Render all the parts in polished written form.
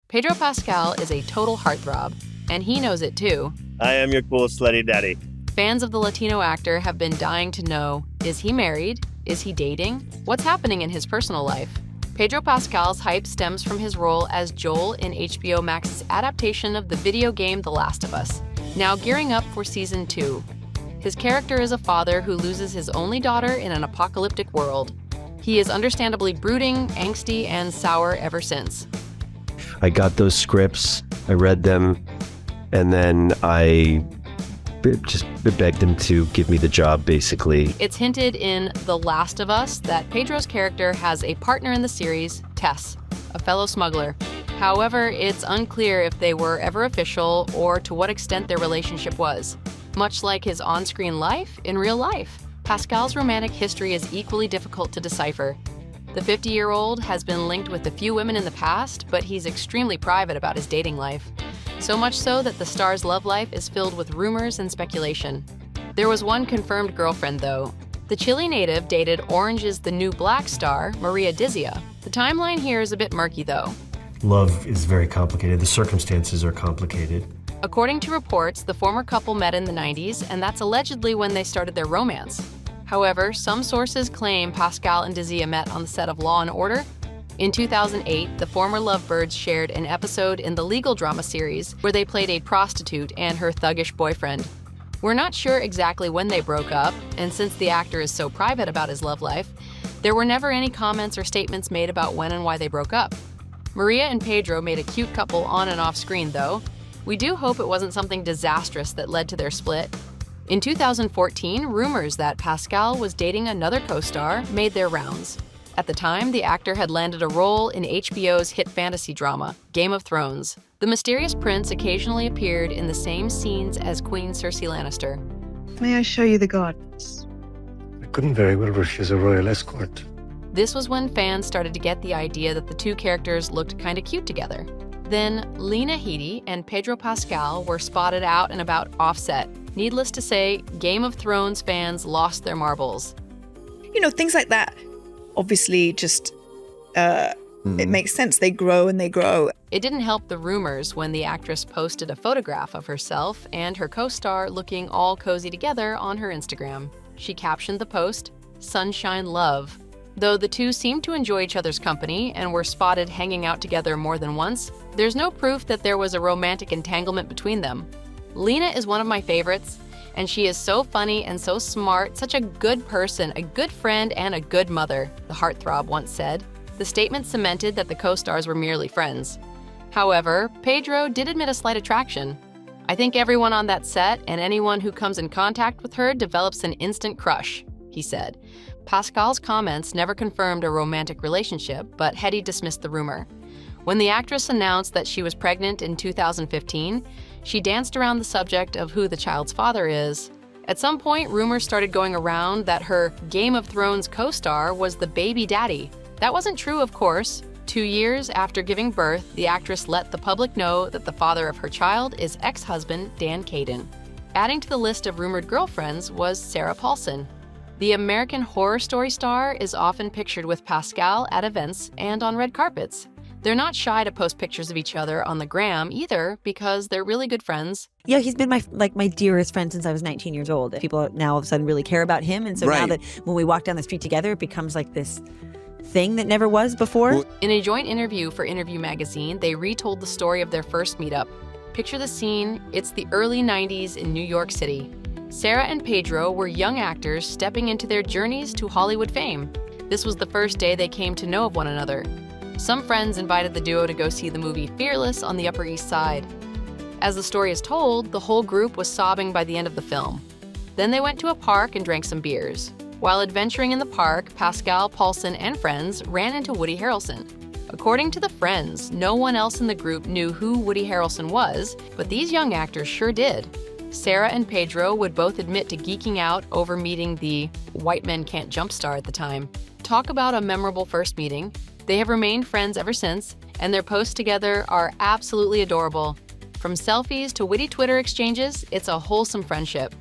Pedro Pascal is a total heartthrob, and he knows it too. I am your cool slutty daddy. Fans of the Latino actor have been dying to know, is he married? Is he dating? What's happening in his personal life? Pedro Pascal's hype stems from his role as Joel in HBO Max's adaptation of the video game The Last of Us, now gearing up for season 2. His character is a father who loses his only daughter in an apocalyptic world. He is understandably brooding, angsty, and sour ever since. I got those scripts, I read them, and then I just begged him to give me the job, basically. It's hinted in The Last of Us that Pedro's character has a partner in the series, Tess, a fellow smuggler. However, it's unclear if they were ever official or to what extent their relationship was. Much like his on-screen life, in real life, Pascal's romantic history is equally difficult to decipher. The 50-year-old has been linked with a few women in the past, but he's extremely private about his dating life. So much so that the star's love life is filled with rumors and speculation. There was one confirmed girlfriend, though. The Chile native dated Orange is the New Black star, Maria Dizia. The timeline here is a bit murky, though. Love is very complicated. The circumstances are complicated. According to reports, the former couple met in the 90s, and that's allegedly when they started their romance. However, some sources claim Pascal and Dizia met on the set of Law & Order. In 2008, the former lovebirds shared an episode in the legal drama series where they played a prostitute and her thuggish boyfriend. We're not sure exactly when they broke up, and since the actor is so private about his love life, there were never any comments or statements made about when and why they broke up. Maria and Pedro made a cute couple on and off screen, though. We do hope it wasn't something disastrous that led to their split. In 2014, rumors that Pascal was dating another co-star made their rounds. At the time, the actor had landed a role in HBO's hit fantasy drama, Game of Thrones. The mysterious prince occasionally appeared in the same scenes as Queen Cersei Lannister. May I show you the gardens? I couldn't very well refuse a royal escort. This was when fans started to get the idea that the two characters looked kinda cute together. Then, Lena Headey and Pedro Pascal were spotted out and about offset. Needless to say, Game of Thrones fans lost their marbles. You know, things like that, obviously just, it makes sense. They grow and they grow. It didn't help the rumors when the actress posted a photograph of herself and her co-star looking all cozy together on her Instagram. She captioned the post, "Sunshine Love." Though the two seemed to enjoy each other's company and were spotted hanging out together more than once, there's no proof that there was a romantic entanglement between them. Lena is one of my favorites, and she is so funny and so smart, such a good person, a good friend, and a good mother, the heartthrob once said. The statement cemented that the co-stars were merely friends. However, Pedro did admit a slight attraction. "I think everyone on that set and anyone who comes in contact with her develops an instant crush," he said. Pascal's comments never confirmed a romantic relationship, but Headey dismissed the rumor. When the actress announced that she was pregnant in 2015, she danced around the subject of who the child's father is. At some point, rumors started going around that her Game of Thrones co-star was the baby daddy. That wasn't true, of course. 2 years after giving birth, the actress let the public know that the father of her child is ex-husband Dan Caden. Adding to the list of rumored girlfriends was Sarah Paulson. The American Horror Story star is often pictured with Pascal at events and on red carpets. They're not shy to post pictures of each other on the gram either because they're really good friends. Yeah, he's been my dearest friend since I was 19 years old. People now all of a sudden really care about him, and so now that when we walk down the street together, it becomes like this thing that never was before. In a joint interview for Interview magazine, they retold the story of their first meetup. Picture the scene, it's the early 90s in New York City. Sarah and Pedro were young actors stepping into their journeys to Hollywood fame. This was the first day they came to know of one another. Some friends invited the duo to go see the movie Fearless on the Upper East Side. As the story is told, the whole group was sobbing by the end of the film. Then they went to a park and drank some beers. While adventuring in the park, Pascal, Paulson, and friends ran into Woody Harrelson. According to the friends, no one else in the group knew who Woody Harrelson was, but these young actors sure did. Sarah and Pedro would both admit to geeking out over meeting the white men can't jump star at the time. Talk about a memorable first meeting. They have remained friends ever since, and their posts together are absolutely adorable. From selfies to witty Twitter exchanges, it's a wholesome friendship.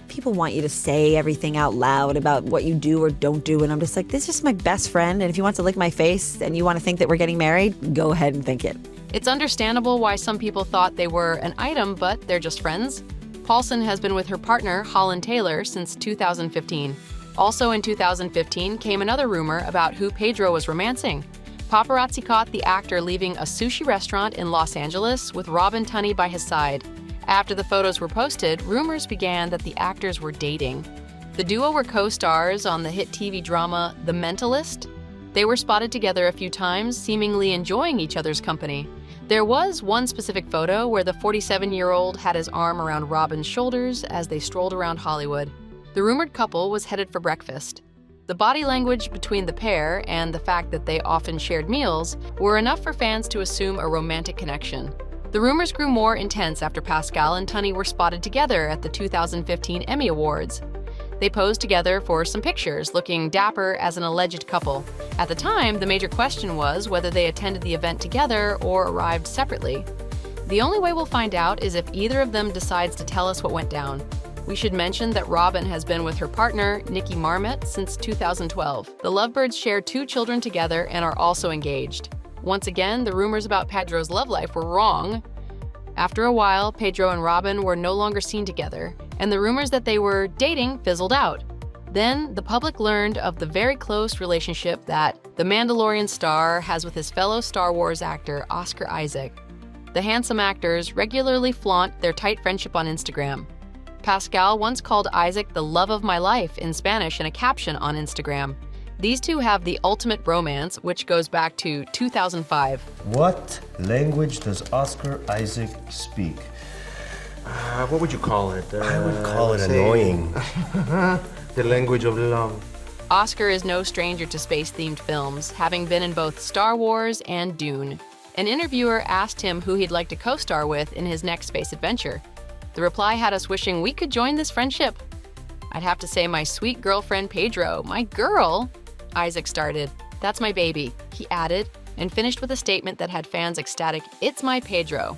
People want you to say everything out loud about what you do or don't do, and I'm just like, this is my best friend, and if you want to lick my face and you want to think that we're getting married, go ahead and think it. It's understandable why some people thought they were an item, but they're just friends. Paulson has been with her partner, Holland Taylor, since 2015. Also in 2015 came another rumor about who Pedro was romancing. Paparazzi caught the actor leaving a sushi restaurant in Los Angeles with Robin Tunney by his side. After the photos were posted, rumors began that the actors were dating. The duo were co-stars on the hit TV drama The Mentalist. They were spotted together a few times, seemingly enjoying each other's company. There was one specific photo where the 47-year-old had his arm around Robin's shoulders as they strolled around Hollywood. The rumored couple was headed for breakfast. The body language between the pair and the fact that they often shared meals were enough for fans to assume a romantic connection. The rumors grew more intense after Pascal and Tunney were spotted together at the 2015 Emmy Awards. They posed together for some pictures, looking dapper as an alleged couple. At the time, the major question was whether they attended the event together or arrived separately. The only way we'll find out is if either of them decides to tell us what went down. We should mention that Robin has been with her partner, Nicky Marmot, since 2012. The lovebirds share 2 children together and are also engaged. Once again, the rumors about Pedro's love life were wrong. After a while, Pedro and Robin were no longer seen together, and the rumors that they were dating fizzled out. Then, the public learned of the very close relationship that the Mandalorian star has with his fellow Star Wars actor, Oscar Isaac. The handsome actors regularly flaunt their tight friendship on Instagram. Pascal once called Isaac the love of my life in Spanish in a caption on Instagram. These two have the ultimate bromance, which goes back to 2005. What language does Oscar Isaac speak? What would you call it? I would call it annoying. The language of love. Oscar is no stranger to space-themed films, having been in both Star Wars and Dune. An interviewer asked him who he'd like to co-star with in his next space adventure. The reply had us wishing we could join this friendship. I'd have to say my sweet girlfriend Pedro. My girl? Isaac started. That's my baby, he added, and finished with a statement that had fans ecstatic. It's my Pedro.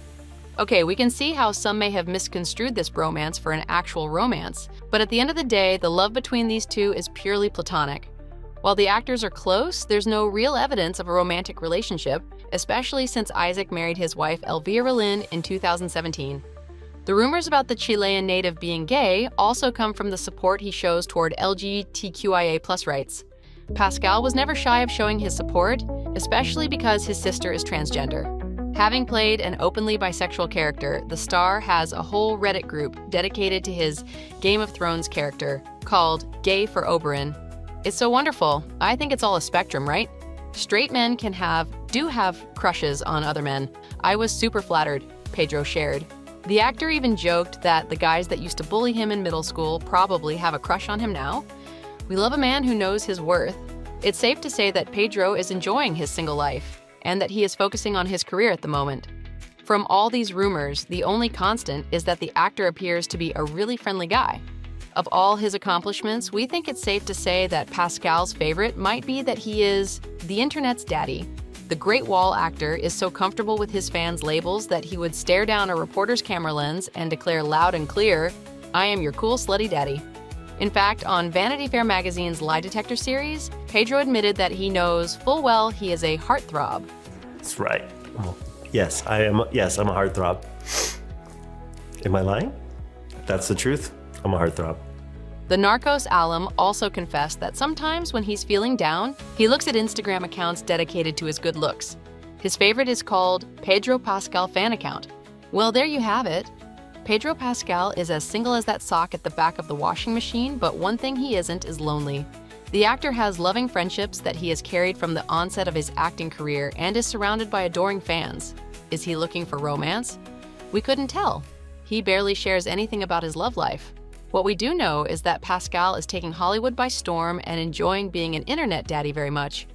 Okay, we can see how some may have misconstrued this bromance for an actual romance, but at the end of the day, the love between these two is purely platonic. While the actors are close, there's no real evidence of a romantic relationship, especially since Isaac married his wife Elvira Lynn in 2017. The rumors about the Chilean native being gay also come from the support he shows toward LGBTQIA+ rights. Pascal was never shy of showing his support, especially because his sister is transgender. Having played an openly bisexual character, the star has a whole Reddit group dedicated to his Game of Thrones character called Gay for Oberyn. It's so wonderful. I think it's all a spectrum, right? Straight men do have crushes on other men. I was super flattered, Pedro shared. The actor even joked that the guys that used to bully him in middle school probably have a crush on him now. We love a man who knows his worth. It's safe to say that Pedro is enjoying his single life and that he is focusing on his career at the moment. From all these rumors, the only constant is that the actor appears to be a really friendly guy. Of all his accomplishments, we think it's safe to say that Pascal's favorite might be that he is the internet's daddy. The Great Wall actor is so comfortable with his fans' labels that he would stare down a reporter's camera lens and declare loud and clear, "I am your cool slutty daddy." In fact, on Vanity Fair magazine's Lie Detector series, Pedro admitted that he knows full well he is a heartthrob. That's right. Well, yes, I'm a heartthrob. Am I lying? That's the truth. I'm a heartthrob. The Narcos alum also confessed that sometimes when he's feeling down, he looks at Instagram accounts dedicated to his good looks. His favorite is called Pedro Pascal Fan Account. Well, there you have it. Pedro Pascal is as single as that sock at the back of the washing machine, but one thing he isn't is lonely. The actor has loving friendships that he has carried from the onset of his acting career and is surrounded by adoring fans. Is he looking for romance? We couldn't tell. He barely shares anything about his love life. What we do know is that Pascal is taking Hollywood by storm and enjoying being an internet daddy very much.